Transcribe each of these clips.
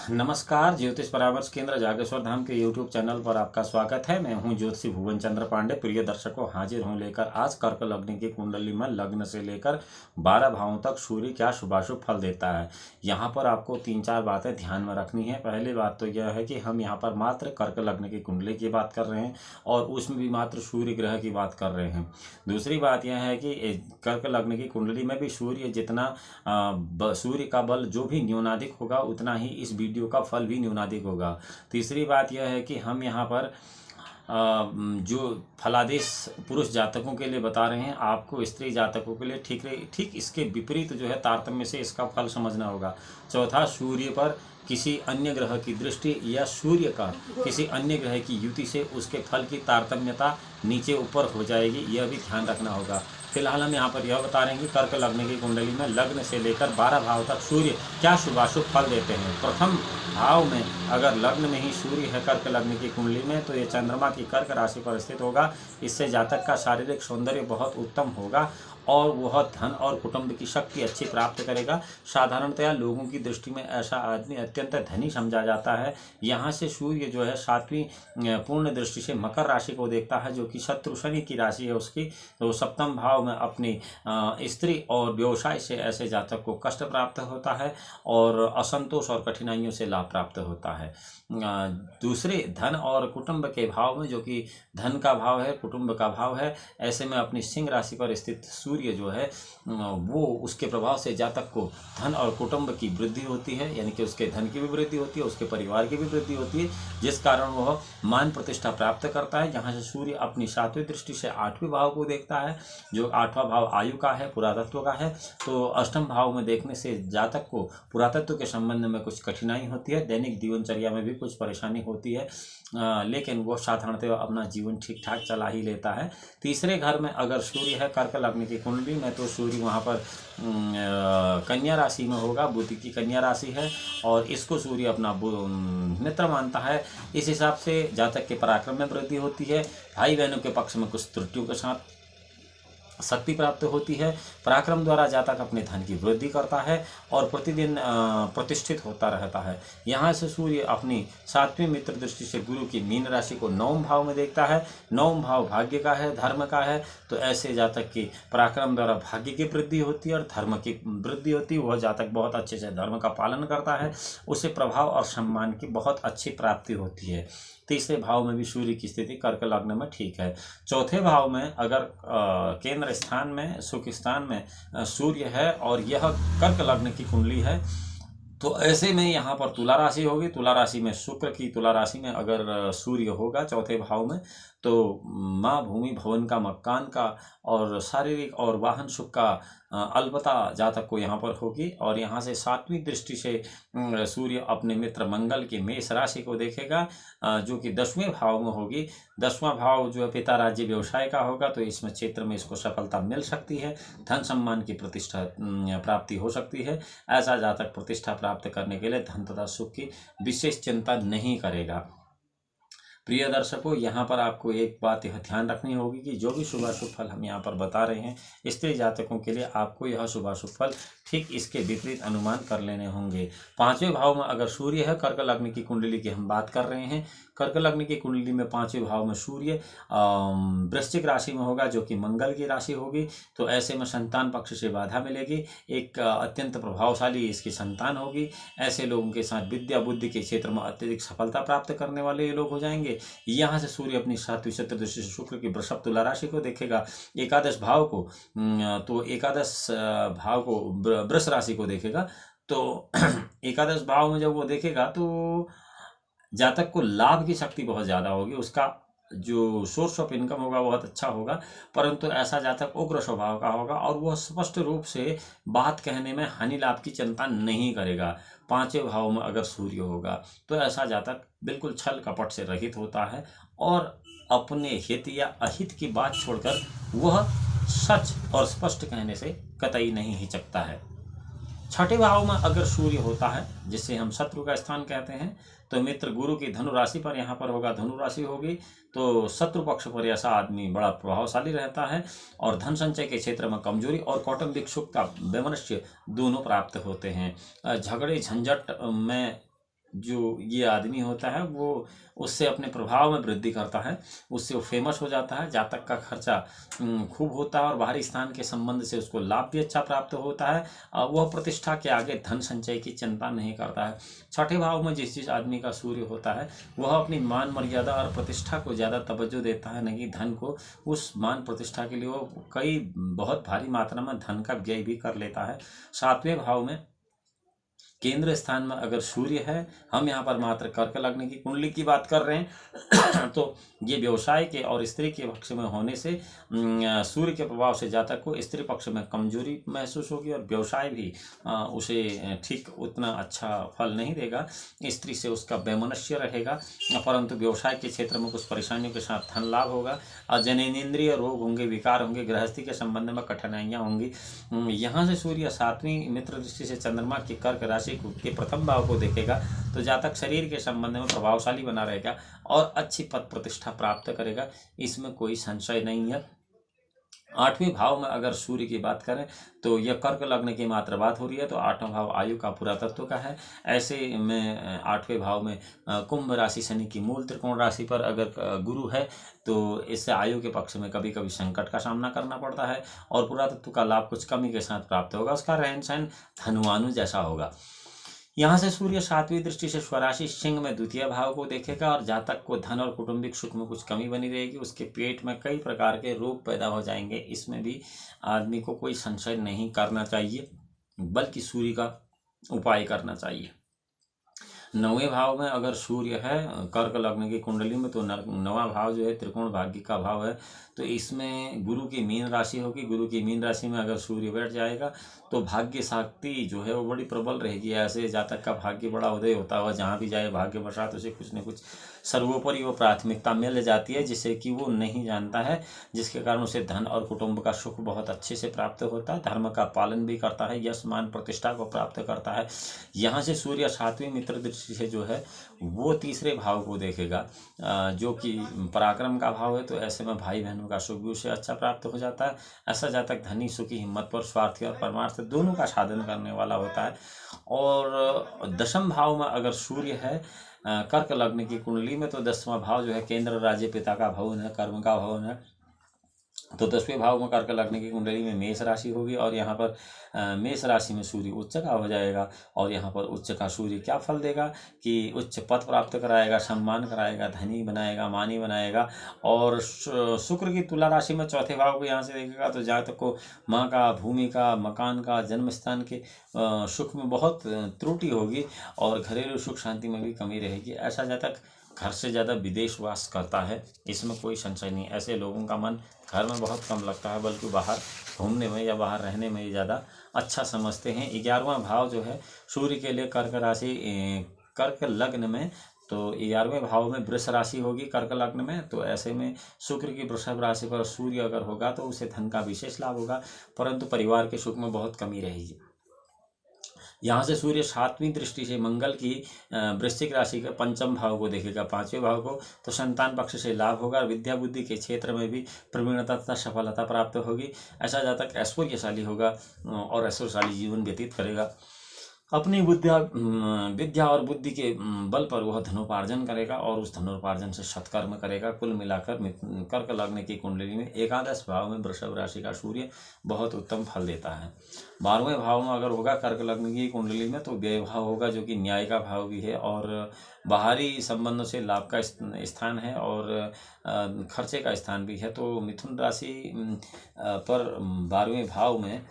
नमस्कार, ज्योतिष परामर्श केंद्र जागेश्वर धाम के यूट्यूब चैनल पर आपका स्वागत है। मैं हूं ज्योतिषी भुवन चंद्र पांडे। प्रिय दर्शकों, हाजिर हूं लेकर आज कर्क लग्न की कुंडली में लग्न से लेकर 12 भावों तक सूर्य क्या शुभाशुभ फल देता है। यहां पर आपको 3-4 बातें ध्यान में रखनी है। पहली बात तो यह है कि हम यहां पर मात्र कर्क लग्न की कुंडली की बात कर रहे हैं और उसमें भी मात्र सूर्य ग्रह की बात कर रहे हैं। दूसरी बात यह है कि कर्क लग्न की कुंडली में भी सूर्य जितना सूर्य का बल जो भी न्यूनाधिक होगा उतना ही इस वीडियो का फल भी न्यूनाधिक होगा। तीसरी बात यह है कि हम यहाँ पर जो फलादेश पुरुष जातकों के लिए बता रहे हैं, आपको स्त्री जातकों के लिए ठीक इसके विपरीत जो है तारतम्य से इसका फल समझना होगा। चौथा, सूर्य पर किसी अन्य ग्रह की दृष्टि या सूर्य का किसी अन्य ग्रह की युति से उसके फल की तारतम्यता नीचे ऊपर हो जाएगी, यह भी ध्यान रखना होगा। फिलहाल हम यहाँ पर यह बता रहे हैं कि कर्क लग्न की कुंडली में लग्न से लेकर 12 भाव तक सूर्य क्या शुभाशुभ फल देते हैं। प्रथम भाव में अगर लग्न में ही सूर्य है कर्क लग्न की कुंडली में, तो ये चंद्रमा की कर्क राशि पर स्थित होगा। इससे जातक का शारीरिक सौंदर्य बहुत उत्तम होगा और वह धन और कुटुंब की शक्ति अच्छी प्राप्त करेगा। साधारणतया लोगों की दृष्टि में ऐसा आदमी अत्यंत धनी समझा जाता है। यहाँ से सूर्य जो है 7वीं पूर्ण दृष्टि से मकर राशि को देखता है, जो कि शत्रु शनि की राशि है उसकी। तो सप्तम भाव में अपनी स्त्री और व्यवसाय से ऐसे जातक को कष्ट प्राप्त होता है और असंतोष और कठिनाइयों से लाभ प्राप्त होता है। दूसरे धन और कुटुंब के भाव में, जो कि धन का भाव है, कुटुंब का भाव है, ऐसे में अपनी सिंह राशि पर स्थित सूर्य जो है वो उसके प्रभाव से जातक को धन और कुटुंब की वृद्धि होती है, यानी कि उसके धन की भी वृद्धि होती है, उसके परिवार की भी वृद्धि होती है, जिस कारण वह मान प्रतिष्ठा प्राप्त करता है। यहाँ से सूर्य अपनी 7वीं दृष्टि से 8वें भाव को देखता है, जो 8वां भाव आयु का है, पुरातत्व का है। तो अष्टम भाव में देखने से जातक को पुरातत्व के संबंध में कुछ कठिनाई होती है, दैनिक जीवनचर्या में भी कुछ परेशानी होती है, लेकिन वो साधारणतः अपना जीवन ठीक ठाक चला ही लेता है। तीसरे घर में अगर सूर्य है कर्क लग्न की कुंडली में, तो सूर्य वहाँ पर कन्या राशि में होगा। बुध की कन्या राशि है और इसको सूर्य अपना मित्र मानता है। इस हिसाब से जातक के पराक्रम में वृद्धि होती है। भाई बहनों के पक्ष में कुछ त्रुटियों के साथ शक्ति प्राप्त होती है। पराक्रम द्वारा जातक अपने धन की वृद्धि करता है और प्रतिदिन प्रतिष्ठित होता रहता है। यहाँ से सूर्य अपनी 7वीं मित्र दृष्टि से गुरु की मीन राशि को 9वें भाव में देखता है। 9वां भाव भाग्य का है, धर्म का है। तो ऐसे जातक की पराक्रम द्वारा भाग्य की वृद्धि होती है और धर्म की वृद्धि होती है। वह जातक बहुत अच्छे से धर्म का पालन करता है, उसे प्रभाव और सम्मान की बहुत अच्छी प्राप्ति होती है। तीसरे भाव में भी सूर्य की स्थिति कर्क लग्न में ठीक है। चौथे भाव में अगर केंद्र स्थान में, सुख स्थान में सूर्य है और यह कर्क लग्न की कुंडली है, तो ऐसे में यहाँ पर तुला राशि होगी। तुला राशि में शुक्र की तुला राशि में अगर सूर्य होगा चौथे भाव में, तो माँ, भूमि, भवन का, मकान का और शारीरिक और वाहन सुख का अल्पता जातक को यहाँ पर होगी। और यहाँ से 7वीं दृष्टि से सूर्य अपने मित्र मंगल की मेष राशि को देखेगा, जो कि 10वें भाव में होगी। 10वां भाव जो है पिता राज्य व्यवसाय का होगा, तो इसमें क्षेत्र में इसको सफलता मिल सकती है, धन सम्मान की प्रतिष्ठा प्राप्ति हो सकती है। ऐसा जातक प्रतिष्ठा प्राप्त करने के लिए धन तथा सुख की विशेष चिंता नहीं करेगा। प्रिय दर्शकों, यहाँ पर आपको एक बात यह ध्यान रखनी होगी कि जो भी शुभाशुभ फल हम यहाँ पर बता रहे हैं, स्त्री जातकों के लिए आपको यह शुभाशुभ फल ठीक इसके विपरीत अनुमान कर लेने होंगे। 5वें भाव में अगर सूर्य है, कर्क लग्न की कुंडली की हम बात कर रहे हैं, कर्क लग्न की कुंडली में 5वें भाव में सूर्य वृश्चिक राशि में होगा, जो कि मंगल की राशि होगी। तो ऐसे में संतान पक्ष से बाधा मिलेगी, एक अत्यंत प्रभावशाली इसकी संतान होगी। ऐसे लोगों के साथ विद्या बुद्धि के क्षेत्र में अत्यधिक सफलता प्राप्त करने वाले ये लोग हो जाएंगे। यहाँ से सूर्य अपनी 7वीं शत्रु दृष्टि से शुक्र की वृषभ तुला राशि को देखेगा, एकादश भाव को, तो एकादश भाव को वृष राशि को देखेगा। तो एकादश भाव में जब वो देखेगा तो जातक को लाभ की शक्ति बहुत ज़्यादा होगी, उसका जो सोर्स ऑफ इनकम होगा बहुत अच्छा होगा। परंतु ऐसा जातक उग्र स्वभाव का होगा और वह स्पष्ट रूप से बात कहने में हानि लाभ की चिंता नहीं करेगा। 5वें भाव में अगर सूर्य होगा तो ऐसा जातक बिल्कुल छल कपट से रहित होता है और अपने हित या अहित की बात छोड़कर वह सच और स्पष्ट कहने से कतई नहीं हिचकता है। 6ठे भाव में अगर सूर्य होता है, जिसे हम शत्रु का स्थान कहते हैं, तो मित्र गुरु की धनु राशि पर यहाँ पर होगा, धनु राशि होगी, तो शत्रु पक्ष पर ऐसा आदमी बड़ा प्रभावशाली रहता है और धन संचय के क्षेत्र में कमजोरी और कौटुंबिक सुख का वैमनस्य दोनों प्राप्त होते हैं। झगड़े झंझट में जो ये आदमी होता है वो उससे अपने प्रभाव में वृद्धि करता है, उससे वो फेमस हो जाता है, जातक का खर्चा खूब होता है और बाहरी स्थान के संबंध से उसको लाभ भी अच्छा प्राप्त होता है। वह प्रतिष्ठा के आगे धन संचय की चिंता नहीं करता है। छठे भाव में जिस आदमी का सूर्य होता है वह अपनी मान मर्यादा और प्रतिष्ठा को ज़्यादा तवज्जो देता है, नहीं धन को। उस मान प्रतिष्ठा के लिए वो कई बहुत भारी मात्रा में धन का व्यय भी कर लेता है। सातवें भाव में केंद्र स्थान में अगर सूर्य है, हम यहाँ पर मात्र कर्क लग्न की कुंडली की बात कर रहे हैं तो ये व्यवसाय के और स्त्री के पक्ष में होने से सूर्य के प्रभाव से जातक को स्त्री पक्ष में कमजोरी महसूस होगी और व्यवसाय भी उसे ठीक उतना अच्छा फल नहीं देगा। स्त्री से उसका वैमनस्य रहेगा, परंतु व्यवसाय के क्षेत्र में कुछ परेशानियों के साथ धन लाभ होगा और जननेंद्रिय रोग होंगे, विकार होंगे, गृहस्थी के संबंध में कठिनाइयाँ होंगी। यहाँ से सूर्य सातवीं मित्र दृष्टि से चंद्रमा की कर्क राशि के प्रथम भाव को देखेगा तो जातक शरीर के संबंध में प्रभावशाली बना रहेगा और अच्छी पद प्रतिष्ठा प्राप्त करेगा, इसमें कोई संशय नहीं है। आठवें भाव में अगर सूर्य की बात करें तो यह कर्क लग्न की मात्र बात हो रही है, तो आठवां भाव आयु का पुरातत्व का है। ऐसे में आठवें भाव में कुंभ राशि शनि की मूल त्रिकोण राशि पर अगर गुरु है तो इससे आयु के पक्ष में कभी कभी संकट का सामना करना पड़ता है और पुरातत्व का लाभ कुछ कमी के साथ प्राप्त होगा। उसका रहन सहन धनुवानु जैसा होगा। यहाँ से सूर्य सातवीं दृष्टि से स्वराशि सिंह में द्वितीय भाव को देखेगा और जातक को धन और कौटुंबिक सुख में कुछ कमी बनी रहेगी। उसके पेट में कई प्रकार के रोग पैदा हो जाएंगे, इसमें भी आदमी को कोई संशय नहीं करना चाहिए, बल्कि सूर्य का उपाय करना चाहिए। नौवें भाव में अगर सूर्य है कर्क लग्न की कुंडली में तो नवा भाव जो है त्रिकोण भाग्य का भाव है, तो इसमें गुरु की मीन राशि होगी। गुरु की मीन राशि में अगर सूर्य बैठ जाएगा तो भाग्य शक्ति जो है वो बड़ी प्रबल रहेगी। ऐसे जातक का भाग्य बड़ा उदय होता हुआ जहाँ भी जाए भाग्य वशात उसे कुछ न कुछ सर्वोपरि वो प्राथमिकता मिल जाती है जिसे कि वो नहीं जानता है, जिसके कारण उसे धन और कुटुंब का सुख बहुत अच्छे से प्राप्त होता है, धर्म का पालन भी करता है, यश मान प्रतिष्ठा को प्राप्त करता है। यहाँ से सूर्य सातवीं मित्र दृष्टि से जो है वो तीसरे भाव को देखेगा जो कि पराक्रम का भाव है, तो ऐसे में भाई बहनों का सुख भी उसे अच्छा प्राप्त हो जाता है। ऐसा जातक धनी सुखी हिम्मत पर स्वार्थी और परमार्थ दोनों का साधन करने वाला होता है। और दशम भाव में अगर सूर्य है कर्क लग्न की कुंडली में तो दसवां भाव जो है केंद्र राज्य पिता का भवन है, कर्म का भवन है। तो 10वें भाव में कर्क लग्न की कुंडली में मेष राशि होगी और यहाँ पर मेष राशि में सूर्य उच्च का हो जाएगा। और यहाँ पर उच्च का सूर्य क्या फल देगा कि उच्च पद प्राप्त कराएगा, सम्मान कराएगा, धनी बनाएगा, मानी बनाएगा। और शुक्र की तुला राशि में चौथे भाव को यहाँ से देखेगा तो जातक को माँ का, भूमि का, मकान का, जन्म स्थान के सुख में बहुत त्रुटि होगी और घरेलू सुख शांति में भी कमी रहेगी। ऐसा जातक घर से ज़्यादा विदेश वास करता है, इसमें कोई संशय नहीं। ऐसे लोगों का मन घर में बहुत कम लगता है, बल्कि बाहर घूमने में या बाहर रहने में ही ज़्यादा अच्छा समझते हैं। 11वां भाव जो है सूर्य के लिए कर्क राशि कर्क लग्न में, तो 11वें भाव में वृष राशि होगी कर्क लग्न में। तो ऐसे में शुक्र की वृषभ राशि पर सूर्य अगर होगा तो उसे धन का विशेष लाभ होगा, परंतु परिवार के सुख में बहुत कमी रहेगी। यहाँ से सूर्य सातवीं दृष्टि से मंगल की वृश्चिक राशि के पंचम भाव को देखेगा, पांचवें भाव को, तो संतान पक्ष से लाभ होगा। विद्या बुद्धि के क्षेत्र में भी प्रवीणता तथा सफलता प्राप्त होगी। ऐसा जातक ऐश्वर्यशाली होगा और ऐश्वर्यशाली जीवन व्यतीत करेगा। अपनी विद्या और बुद्धि के बल पर वह धनोपार्जन करेगा और उस धनोपार्जन से सत्कर्म करेगा। कुल मिलाकर कर्क लग्न की कुंडली में एकादश भाव में वृषभ राशि का सूर्य बहुत उत्तम फल देता है। 12वें भाव में अगर होगा कर्क लग्न की कुंडली में तो व्यय भाव होगा जो कि न्याय का भाव भी है और बाहरी संबंधों से लाभ का स्थान है और खर्चे का स्थान भी है। तो मिथुन राशि पर 12वें भाव में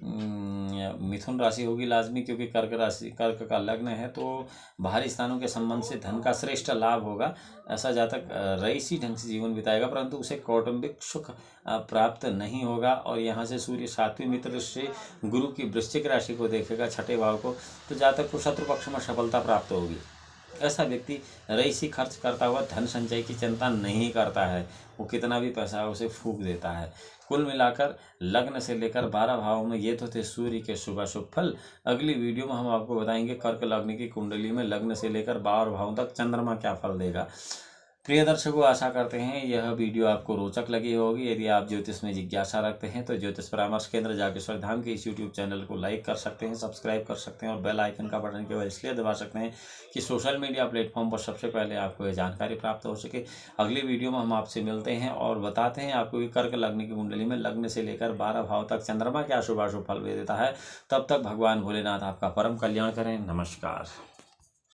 मिथुन राशि होगी लाजमी, क्योंकि कर्क का लग्न है तो बाहरी स्थानों के संबंध से धन का श्रेष्ठ लाभ होगा। ऐसा जातक रईसी ढंग से जीवन बिताएगा, परंतु उसे कौटुंबिक सुख प्राप्त नहीं होगा। और यहाँ से सूर्य सातवीं मित्र से गुरु की वृश्चिक राशि को देखेगा, छठे भाव को, तो जातक को शत्रु पक्ष में सफलता प्राप्त होगी। ऐसा व्यक्ति रईसी खर्च करता हुआ धन संचय की चिंता नहीं करता है, वो कितना भी पैसा है उसे फूंक देता है। कुल मिलाकर लग्न से लेकर 12 भाव में ये तो थे सूर्य के शुभ अशुभ फल। अगली वीडियो में हम आपको बताएंगे कर्क लग्न की कुंडली में लग्न से लेकर 12 भाव तक चंद्रमा क्या फल देगा। प्रिय दर्शकों, आशा करते हैं यह वीडियो आपको रोचक लगी होगी। यदि आप ज्योतिष में जिज्ञासा रखते हैं तो ज्योतिष परामर्श केंद्र जागेश्वर धाम के इस यूट्यूब चैनल को लाइक कर सकते हैं, सब्सक्राइब कर सकते हैं और बेल आइकन का बटन केवल इसलिए दबा सकते हैं कि सोशल मीडिया प्लेटफॉर्म पर सबसे पहले आपको यह जानकारी प्राप्त हो सके। अगली वीडियो में हम आपसे मिलते हैं और बताते हैं आपको कि कर्क लग्न की कुंडली में लग्न से लेकर 12 भाव तक चंद्रमा क्या शुभाशुभ फल देता है। तब तक भगवान भोलेनाथ आपका परम कल्याण करें। नमस्कार।